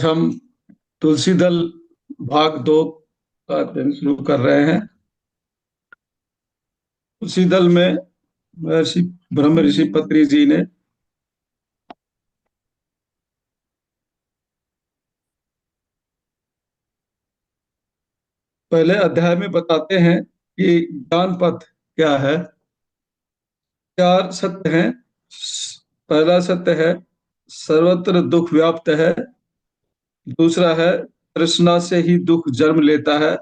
हम तुलसी दल भाग 2 का अध्ययन शुरू कर रहे हैं। तुलसी दल में महर्षि ब्रह्म ऋषि पत्नी जी ने पहले अध्याय में बताते हैं कि ज्ञान पथ क्या है। चार सत्य हैं। पहला सत्य है सर्वत्र दुख व्याप्त है। दूसरा है तृष्णा से ही दुख जन्म लेता है।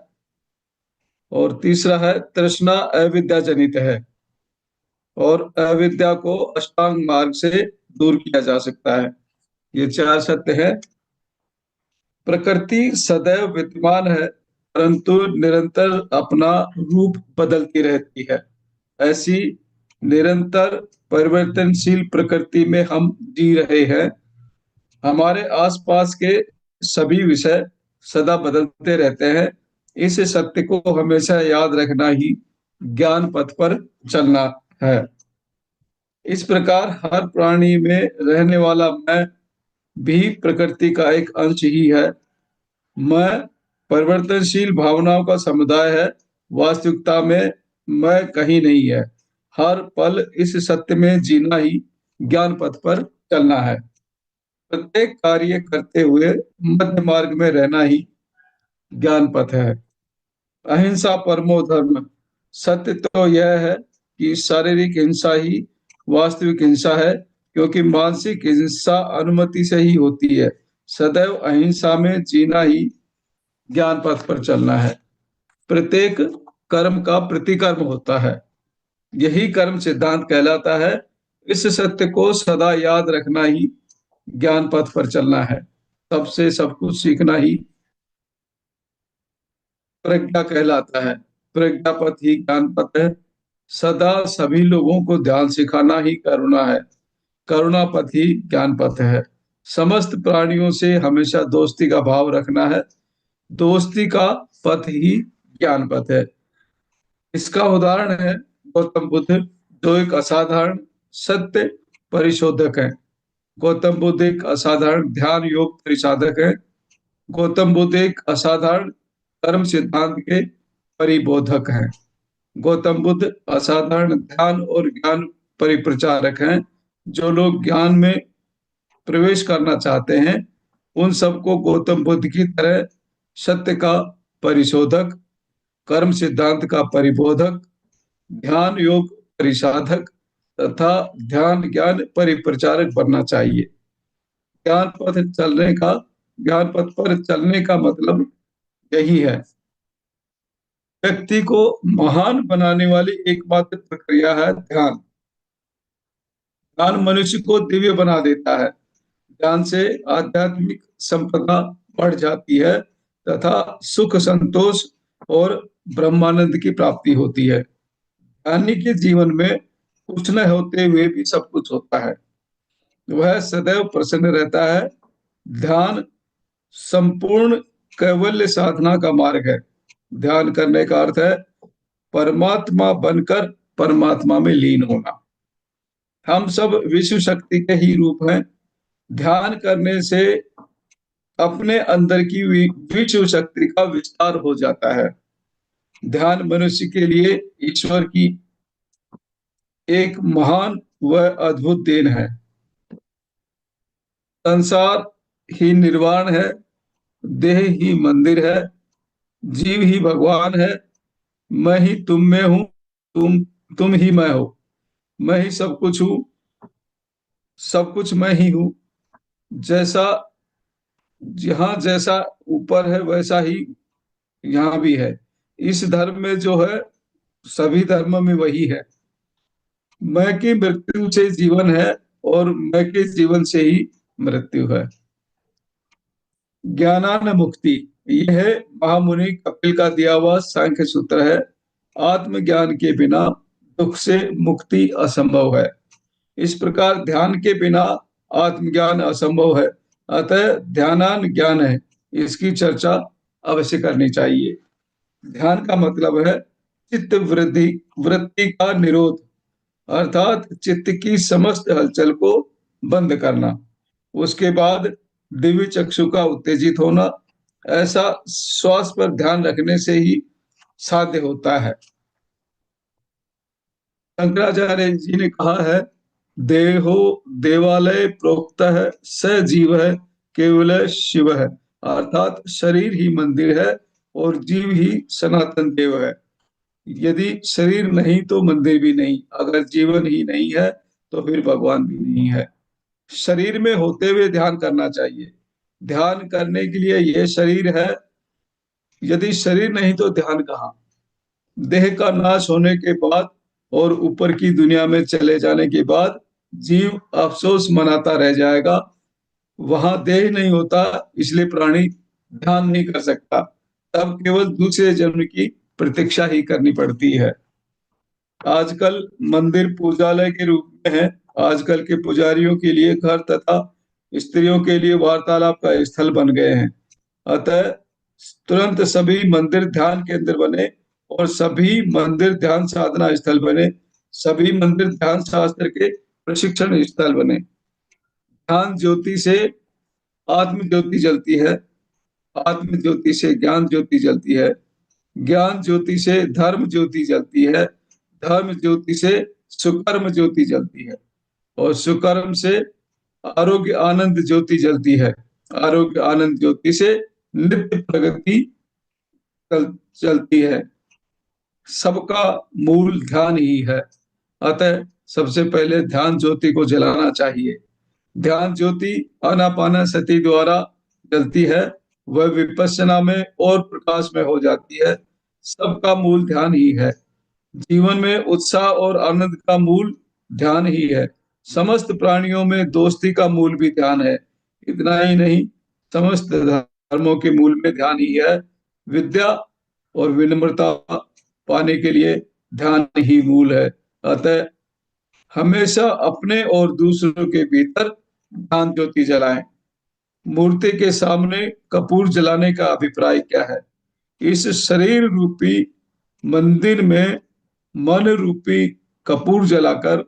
और तीसरा है तृष्णा अविद्या जनित है। और अविद्या को अष्टांग मार्ग से दूर किया जा सकता है। ये चार सत्य है। प्रकृति सदैव विद्यमान है, परंतु निरंतर अपना रूप बदलती रहती है। ऐसी निरंतर परिवर्तनशील प्रकृति में हम जी रहे हैं। हमारे आसपास के सभी विषय सदा बदलते रहते हैं। इस सत्य को हमेशा याद रखना ही ज्ञान पथ पर चलना है। इस प्रकार हर प्राणी में रहने वाला मैं भी प्रकृति का एक अंश ही है। मैं परिवर्तनशील भावनाओं का समुदाय है। वास्तविकता में मैं कहीं नहीं है। हर पल इस सत्य में जीना ही ज्ञान पथ पर चलना है। प्रत्येक कार्य करते हुए मध्य मार्ग में रहना ही ज्ञान पथ है। अहिंसा परमो धर्म। सत्य तो यह है कि शारीरिक हिंसा ही वास्तविक हिंसा है, क्योंकि मानसिक हिंसा अनुमति से ही होती है। सदैव अहिंसा में जीना ही ज्ञान पथ पर चलना है। प्रत्येक कर्म का प्रतिकर्म होता है, यही कर्म सिद्धांत कहलाता है। इस सत्य को सदा याद रखना ही ज्ञान पथ पर चलना है। सबसे सब कुछ सीखना ही प्रज्ञा कहलाता है। प्रज्ञा पथ ही ज्ञान पथ है। सदा सभी लोगों को ध्यान सिखाना ही करुणा है। करुणा पथ ही ज्ञान पथ है। समस्त प्राणियों से हमेशा दोस्ती का भाव रखना है। दोस्ती का पथ ही ज्ञान पथ है। इसका उदाहरण है गौतम बुद्ध, जो एक असाधारण सत्य परिशोधक है। गौतम बुद्ध एक असाधारण ध्यान योग परिसाधक है। गौतम बुद्ध एक असाधारण कर्म सिद्धांत के परिबोधक हैं। गौतम बुद्ध असाधारण ध्यान और ज्ञान परिप्रचारक हैं। जो लोग ज्ञान में प्रवेश करना चाहते हैं, उन सबको गौतम बुद्ध की तरह सत्य का परिशोधक, कर्म सिद्धांत का परिबोधक, ध्यान योग परिसाधक तथा ध्यान ज्ञान परिप्रचारक बनना चाहिए। ज्ञान पथ चलने का ज्ञान पथ पर चलने का मतलब यही है। व्यक्ति को महान बनाने वाली एकमात्र प्रक्रिया है ध्यान। ध्यान मनुष्य को दिव्य बना देता है। ध्यान से आध्यात्मिक संपदा बढ़ जाती है तथा सुख संतोष और ब्रह्मानंद की प्राप्ति होती है। ज्ञानी के जीवन में कुछ न होते हुए भी सब कुछ होता है। वह सदैव प्रसन्न रहता है। ध्यान संपूर्ण कैवल्य साधना का मार्ग है। ध्यान करने का अर्थ है परमात्मा बनकर परमात्मा में लीन होना। हम सब विश्व शक्ति के ही रूप हैं। ध्यान करने से अपने अंदर की विश्व शक्ति का विस्तार हो जाता है। ध्यान मनुष्य के लिए ईश्वर की एक महान व अद्भुत देन है। संसार ही निर्वाण है, देह ही मंदिर है, जीव ही भगवान है। मैं ही तुम में हूँ, तुम ही मैं हो। मैं ही सब कुछ हूँ, सब कुछ मैं ही हूँ। जैसा जहाँ जैसा ऊपर है वैसा ही यहाँ भी है। इस धर्म में जो है सभी धर्मों में वही है। मैं की मृत्यु से जीवन है और मैं के जीवन से ही मृत्यु है। ज्ञानान मुक्ति, यह महामुनि कपिल का दिया हुआ सांख्य सूत्र है। आत्मज्ञान के बिना दुख से मुक्ति असंभव है। इस प्रकार ध्यान के बिना आत्मज्ञान असंभव है। अतः ध्यानान ज्ञान है, इसकी चर्चा अवश्य करनी चाहिए। ध्यान का मतलब है चित्त वृद्धि वृत्ति का निरोध, अर्थात चित्त की समस्त हलचल को बंद करना। उसके बाद दिव्य चक्षु का उत्तेजित होना, ऐसा श्वास पर ध्यान रखने से ही साध्य होता है। शंकराचार्य जी ने कहा है, देहो देवालय प्रोक्त है, स जीव है, केवल शिव है। अर्थात शरीर ही मंदिर है और जीव ही सनातन देव है। यदि शरीर नहीं तो मंदिर भी नहीं, अगर जीवन ही नहीं है तो फिर भगवान भी नहीं है। शरीर में होते हुए ध्यान करना चाहिए। ध्यान करने के लिए यह शरीर है, यदि शरीर नहीं तो ध्यान कहाँ। देह का नाश होने के बाद और ऊपर की दुनिया में चले जाने के बाद जीव अफसोस मनाता रह जाएगा। वहां देह नहीं होता, इसलिए प्राणी ध्यान नहीं कर सकता। तब केवल दूसरे जन्म की प्रतीक्षा ही करनी पड़ती है। आजकल मंदिर पूजालय के रूप में है। आजकल के पुजारियों के लिए घर तथा स्त्रियों के लिए वार्तालाप का स्थल बन गए हैं। अतः तुरंत सभी मंदिर ध्यान केंद्र बने और सभी मंदिर ध्यान साधना स्थल बने। सभी मंदिर ध्यान शास्त्र के प्रशिक्षण स्थल बने। ध्यान ज्योति से आत्म ज्योति जलती है, आत्म ज्योति से ज्ञान ज्योति जलती है, ज्ञान ज्योति से धर्म ज्योति जलती है, धर्म ज्योति से सुकर्म ज्योति जलती है और सुकर्म से आरोग्य आनंद ज्योति जलती है। आरोग्य आनंद ज्योति से नित्य प्रगति चलती है। सबका मूल ध्यान ही है। अतः सबसे पहले ध्यान ज्योति को जलाना चाहिए। ध्यान ज्योति आनापानसति द्वारा जलती है, वह विपश्यना में और प्रकाश में हो जाती है। सबका मूल ध्यान ही है। जीवन में उत्साह और आनंद का मूल ध्यान ही है। समस्त प्राणियों में दोस्ती का मूल भी ध्यान है। इतना ही नहीं, समस्त धर्मों के मूल में ध्यान ही है। विद्या और विनम्रता पाने के लिए ध्यान ही मूल है। अतः हमेशा अपने और दूसरों के भीतर ध्यान ज्योति जलाएं। मूर्ति के सामने कपूर जलाने का अभिप्राय क्या है? इस शरीर रूपी मंदिर में मन रूपी कपूर जलाकर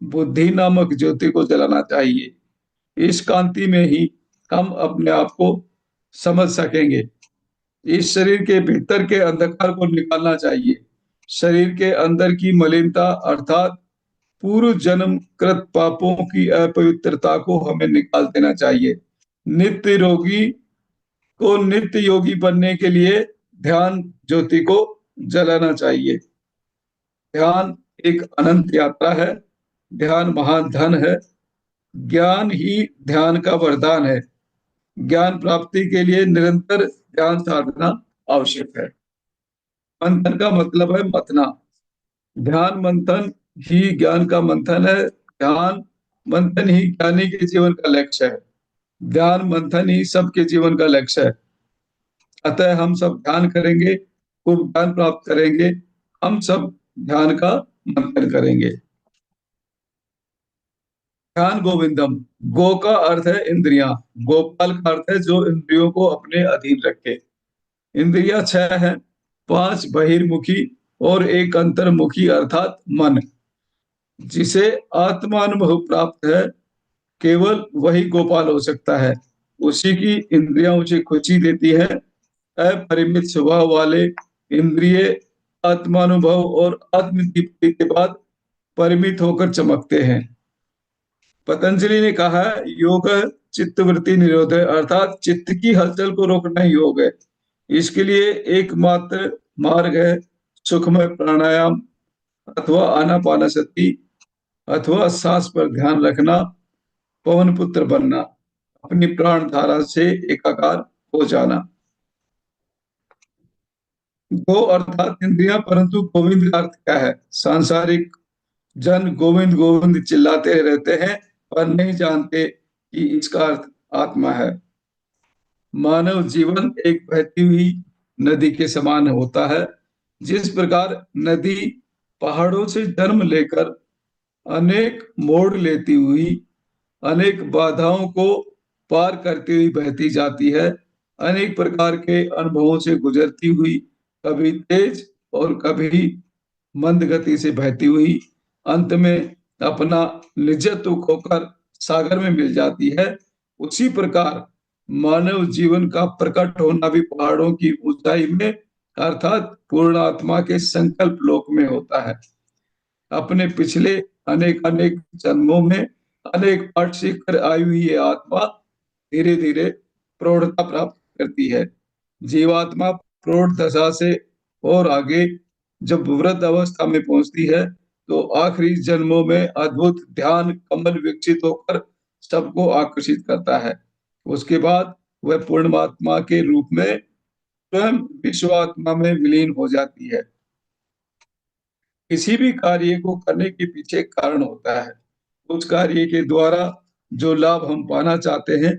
बुद्धि नामक ज्योति को जलाना चाहिए। इस कांति में ही हम अपने आप को समझ सकेंगे। इस शरीर के भीतर के अंधकार को निकालना चाहिए। शरीर के अंदर की मलिनता अर्थात पूर्व जन्म कृत पापों की अपवित्रता को हमें निकाल देना चाहिए। नित्य रोगी को नित्य योगी बनने के लिए ध्यान ज्योति को जलाना चाहिए। ध्यान एक अनंत यात्रा है। ध्यान महान धन है। ज्ञान ही ध्यान का वरदान है। ज्ञान प्राप्ति के लिए निरंतर ध्यान साधना आवश्यक है। मंथन का मतलब है मथना। ध्यान मंथन ही ज्ञान का मंथन है। ध्यान मंथन ही ज्ञानी के जीवन का लक्ष्य है। ध्यान मंथन ही सबके जीवन का लक्ष्य है। अतः हम सब ध्यान करेंगे, खूब ज्ञान प्राप्त करेंगे। हम सब ध्यान का मंथन करेंगे। ध्यान गोविंदम। गो का अर्थ है इंद्रियां। गोपाल का अर्थ है जो इंद्रियों को अपने अधीन रखे। इंद्रियां छह हैं, पांच बहिर्मुखी और एक अंतर्मुखी अर्थात मन। जिसे आत्मानुभव प्राप्त है केवल वही गोपाल हो सकता है। उसी की इंद्रियां उसे खुशी देती है। अपरिमित स्वभाव वाले इंद्रिय आत्मानुभव और आत्मदीप्ति के बाद परिमित होकर चमकते हैं। पतंजलि ने कहा है, योग चित्तवृत्ति निरोध है, अर्थात चित्त की हलचल को रोकना ही योग है। इसके लिए एकमात्र मार्ग है सुखमय प्राणायाम अथवा आनापानसति अथवा सांस पर ध्यान रखना, पवन पुत्र बनना, अपनी प्राण धारा से एकाकार हो जाना। गो अर्थात इंद्रियां, परंतु गोविंद का अर्थ क्या है? सांसारिक जन गोविंद गोविंद चिल्लाते रहते हैं पर नहीं जानते कि इसका अर्थ आत्मा है। मानव जीवन एक बहती हुई नदी के समान होता है। जिस प्रकार नदी पहाड़ों से जन्म लेकर अनेक मोड़ लेती हुई, अनेक बाधाओं को पार करती हुई बहती जाती है, अनेक प्रकार के अनुभवों से गुजरती हुई, कभी तेज और कभी मंद गति से बहती हुई, अंत में अपना निजत्व खोकर सागर में मिल जाती है। उसी प्रकार मानव जीवन का प्रकट होना भी पहाड़ों की ऊंचाई में अर्थात पूर्ण आत्मा के संकल्प लोक में होता है। अपने पिछले अनेक अनेक जन्मों में अनेक पाठ सीख कर आई हुई ये आत्मा धीरे धीरे प्रौढ़ता प्राप्त करती है। जीवात्मा प्रौढ़ दशा से और आगे जब वृद्ध अवस्था में पहुंचती है तो आखिरी जन्मों में अद्भुत ध्यान कमल विकसित होकर सबको आकर्षित करता है। उसके बाद वह पूर्णात्मा के रूप में स्वयं विश्वात्मा में विलीन हो जाती है। किसी भी कार्य को करने के पीछे एक कारण होता है। उस कार्य के द्वारा जो लाभ हम पाना चाहते हैं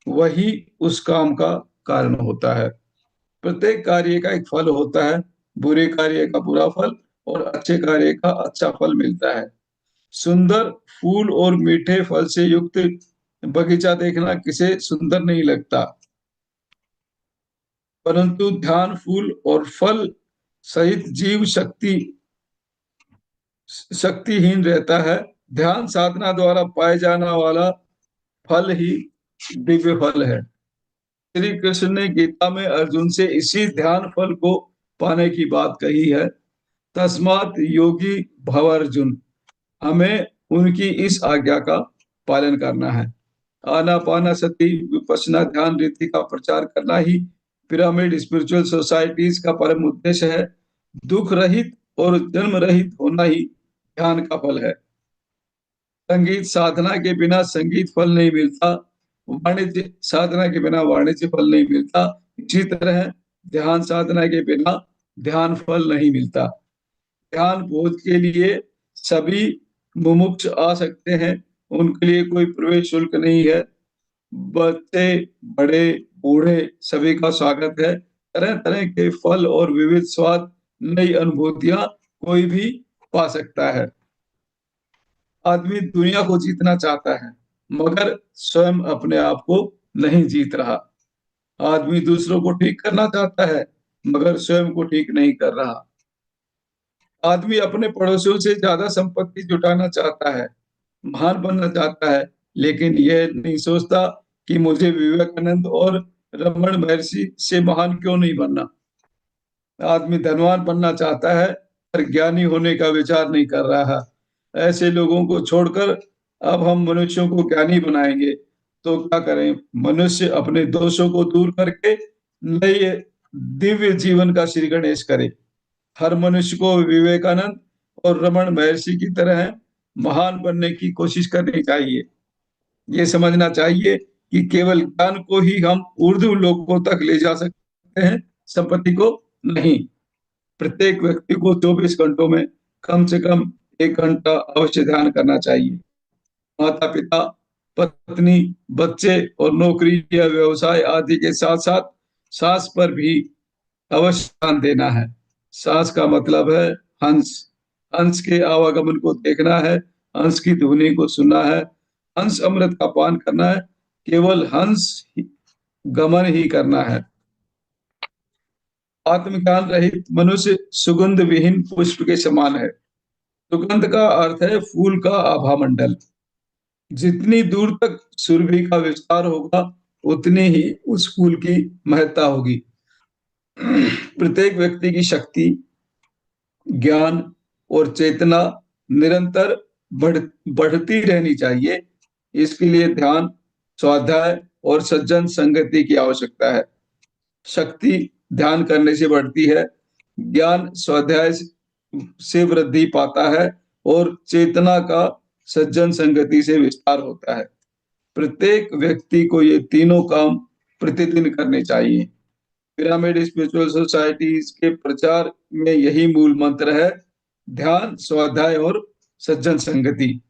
वही उस काम का कारण होता है। प्रत्येक कार्य का एक फल होता है। बुरे कार्य का बुरा फल और अच्छे कार्य का अच्छा फल मिलता है। सुंदर फूल और मीठे फल से युक्त बगीचा देखना किसे सुंदर नहीं लगता, परंतु ध्यान फूल और फल सहित जीव शक्तिहीन रहता है। ध्यान साधना द्वारा पाए जाने वाला फल ही दिव्य फल है। श्री कृष्ण ने गीता में अर्जुन से इसी ध्यान फल को पाने की बात कही है। तस्मात योगी भव अर्जुन, हमें उनकी इस आज्ञा का पालन करना है। आनापानासति विपश्यना ध्यान रीति का प्रचार करना ही पिरामिड स्पिरिचुअल सोसाइटीज का परम उद्देश्य है। दुख रहित और जन्म रहित होना ही ध्यान का फल है। संगीत साधना के बिना संगीत फल नहीं मिलता, वाणिज्य साधना के बिना वाणिज्य फल नहीं मिलता। इसी तरह ध्यान साधना के बिना ध्यान फल नहीं मिलता। ध्यान बोध के लिए सभी मुमुक्ष आ सकते हैं। उनके लिए कोई प्रवेश शुल्क नहीं है। बच्चे, बड़े, बूढ़े सभी का स्वागत है। तरह तरह के फल और विविध स्वाद, नई अनुभूतियां कोई भी पा सकता है। आदमी दुनिया को जीतना चाहता है मगर स्वयं अपने आप को नहीं जीत रहा। आदमी दूसरों को ठीक करना चाहता है मगर स्वयं को ठीक नहीं कर रहा। आदमी अपने पड़ोसियों से ज्यादा संपत्ति जुटाना चाहता है, महान बनना चाहता है, लेकिन यह नहीं सोचता कि मुझे विवेकानंद और रमन महर्षि से महान क्यों नहीं बनना। आदमी धनवान बनना चाहता है पर ज्ञानी होने का विचार नहीं कर रहा। ऐसे लोगों को छोड़कर अब हम मनुष्यों को ज्ञानी बनाएंगे तो क्या करें? मनुष्य अपने दोषों को दूर करके नए दिव्य जीवन का श्री गणेश करे। हर मनुष्य को विवेकानंद और रमन महर्षि की तरह महान बनने की कोशिश करनी चाहिए। ये समझना चाहिए कि केवल ज्ञान को ही हम ऊर्ध्व लोकों तक ले जा सकते हैं, संपत्ति को नहीं। प्रत्येक व्यक्ति को 24 घंटों में कम से कम 1 घंटा अवश्य ध्यान करना चाहिए। माता पिता, पत्नी, बच्चे और नौकरी या व्यवसाय आदि के साथ साथ सांस पर भी अवश्य ध्यान देना है। सांस का मतलब है हंस। हंस के आवागमन को देखना है, हंस की ध्वनि को सुनना है, हंस अमृत का पान करना है, केवल हंस गमन ही करना है। आत्मज्ञान रहित मनुष्य सुगंध विहीन पुष्प के समान है। सुगंध का अर्थ है फूल का आभा मंडल। जितनी दूर तक सुरभि का विस्तार होगा उतनी ही उस फूल की महत्ता होगी। प्रत्येक व्यक्ति की शक्ति, ज्ञान और चेतना निरंतर बढ़ती रहनी चाहिए। इसके लिए ध्यान, स्वाध्याय और सज्जन संगति की आवश्यकता है। शक्ति ध्यान करने से बढ़ती है, ज्ञान स्वाध्याय से वृद्धि पाता है और चेतना का सज्जन संगति से विस्तार होता है। प्रत्येक व्यक्ति को ये तीनों काम प्रतिदिन करने चाहिए। पिरामिड स्पिरिचुअल सोसाइटीज के प्रचार में यही मूल मंत्र है, ध्यान, स्वाध्याय और सज्जन संगति।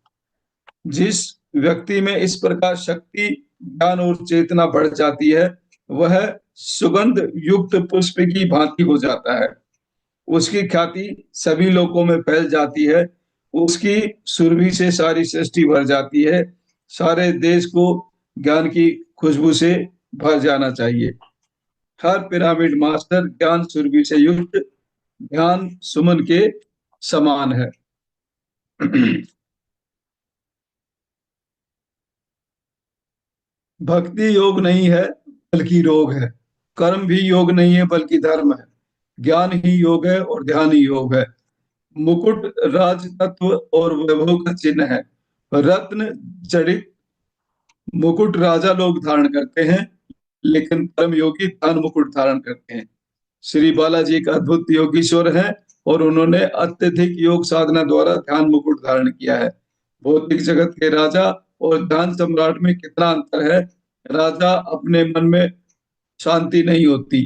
जिस व्यक्ति में इस प्रकार शक्ति, ज्ञान और चेतना बढ़ जाती है वह सुगंध युक्त पुष्प की भांति हो जाता है। उसकी ख्याति सभी लोगों में फैल जाती है। उसकी सुरभि से सारी सृष्टि भर जाती है। सारे देश को ज्ञान की खुशबू से भर जाना चाहिए। हर पिरामिड मास्टर ज्ञान सुरभि से युक्त ध्यान सुमन के समान है। भक्ति योग नहीं है, बल्कि रोग है। कर्म भी योग नहीं है बल्कि धर्म है। ज्ञान ही योग है और ध्यान ही योग है। मुकुट राज तत्व और वैभव का चिन्ह है। रत्न जड़ित मुकुट राजा लोग धारण करते हैं, लेकिन परम योगी ध्यान मुकुट धारण करते हैं। श्री बालाजी एक अद्भुत योगीश्वर है और उन्होंने अत्यधिक योग साधना द्वारा ध्यान मुकुट धारण किया है। भौतिक जगत के राजा और ध्यान सम्राट में कितना अंतर है। राजा अपने मन में शांति नहीं होती,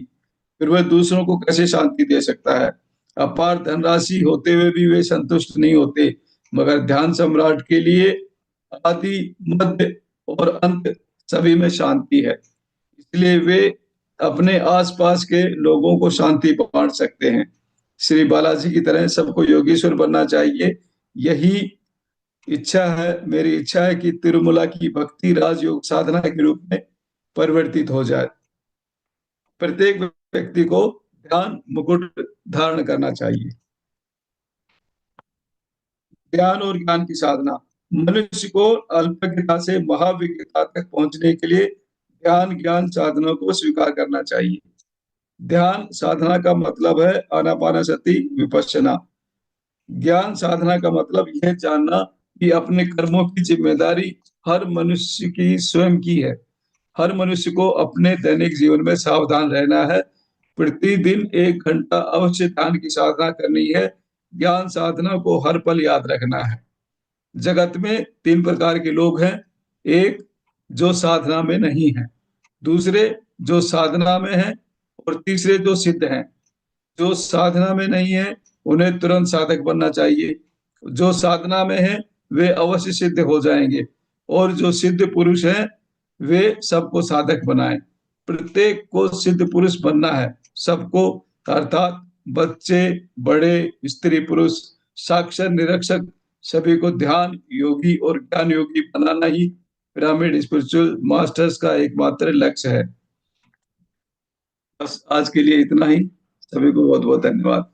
फिर वह दूसरों को कैसे शांति दे सकता है। अपार धनराशि होते हुए भी वे संतुष्ट नहीं होते, मगर ध्यान सम्राट के लिए आदि मध्य और अंत सभी में शांति है। इसलिए वे अपने आसपास के लोगों को शांति बांट सकते हैं। श्री बालाजी की तरह सबको योगेश्वर बनना चाहिए। यही इच्छा है, मेरी इच्छा है कि तिरुमला की भक्ति राजयोग साधना के रूप में परिवर्तित हो जाए। प्रत्येक व्यक्ति को ध्यान मुकुट धारण करना चाहिए। ज्ञान और ज्ञान की साधना। मनुष्य को अल्पज्ञता से महाविज्ञता तक पहुंचने के लिए ध्यान ज्ञान साधनों को स्वीकार करना चाहिए। ध्यान साधना का मतलब है आनापानसति विपश्यना। ज्ञान साधना का मतलब यह जानना कि अपने कर्मों की जिम्मेदारी हर मनुष्य की स्वयं की है। हर मनुष्य को अपने दैनिक जीवन में सावधान रहना है। प्रतिदिन 1 घंटा अवश्य ध्यान की साधना करनी है। ज्ञान साधना को हर पल याद रखना है। जगत में 3 प्रकार के लोग हैं। एक, जो साधना में नहीं है। दूसरे, जो साधना में है। और तीसरे, जो सिद्ध हैं। जो साधना में नहीं है उन्हें तुरंत साधक बनना चाहिए। जो साधना में है वे अवश्य सिद्ध हो जाएंगे। और जो सिद्ध पुरुष हैं वे सबको साधक बनाएं। प्रत्येक को सिद्ध पुरुष बनना है, सबको, अर्थात बच्चे, बड़े, स्त्री पुरुष, साक्षर निरक्षर, सभी को ध्यान योगी और ज्ञान योगी बनाना ही पिरामिड स्पिरिचुअल मास्टर्स का एकमात्र लक्ष्य है। बस आज के लिए इतना ही। सभी को बहुत बहुत धन्यवाद।